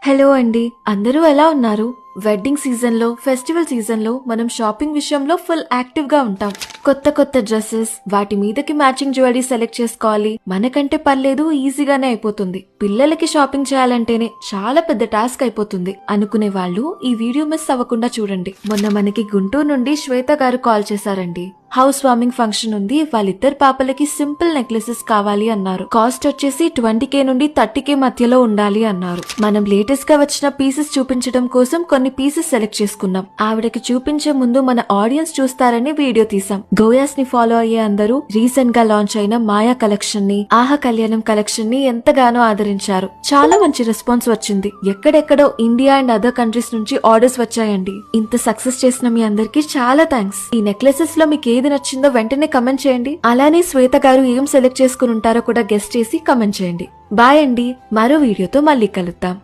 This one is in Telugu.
హలో అండి, అందరూ ఎలా ఉన్నారు? వెడ్డింగ్ సీజన్ లో, ఫెస్టివల్ సీజన్ లో మనం షాపింగ్ విషయంలో ఫుల్ యాక్టివ్ గా ఉంటాం. కొత్త కొత్త డ్రెస్సెస్, వాటి మీదకి మ్యాచింగ్ జ్యువెలరీ సెలెక్ట్ చేసుకోవాలి. మనకంటే పర్లేదు, ఈజీగానే అయిపోతుంది. పిల్లలకి షాపింగ్ చేయాలంటేనే చాలా పెద్ద టాస్క్ అయిపోతుంది అనుకునే వాళ్ళు ఈ వీడియో మిస్ అవ్వకుండా చూడండి. మొన్న మనకి గుంటూరు నుండి శ్వేత గారు కాల్ చేశారండి. హౌస్ వార్మింగ్ ఫంక్షన్ ఉంది, వాళ్ళిద్దరు పాపలకి సింపుల్ నెక్లెసెస్ కావాలి అన్నారు. కాస్ట్ వచ్చేసి 20K నుండి 30K మధ్యలో ఉండాలి అన్నారు. మనం లేటెస్ట్ గా వచ్చిన పీసెస్ చూపించడం కోసం కొన్ని పీసెస్ సెలెక్ట్ చేసుకున్నాం. ఆవిడకి చూపించే ముందు మన ఆడియన్స్ చూస్తారని వీడియో తీసాం. గోయాస్ ని ఫాలో అయ్యే అందరూ రీసెంట్ గా లాంచ్ అయిన మాయా కలెక్షన్ ని, ఆహా కళ్యాణం కలెక్షన్ ని ఎంతగానో ఆదరించారు. చాలా మంచి రెస్పాన్స్ వచ్చింది. ఎక్కడెక్కడో ఇండియా అండ్ అదర్ కంట్రీస్ నుంచి ఆర్డర్స్ వచ్చాయండి. ఇంత సక్సెస్ చేసిన మీ అందరికి చాలా థ్యాంక్స్. ఈ నెక్లెసెస్ లో మీకు ఏది నచ్చిందో వెంటనే కమెంట్ చేయండి. అలానే శ్వేత గారు ఏం సెలెక్ట్ చేసుకుని ఉంటారో కూడా గెస్ట్ చేసి కమెంట్ చేయండి. బాయ్ అండి, మరో వీడియోతో మళ్ళీ కలుద్దాం.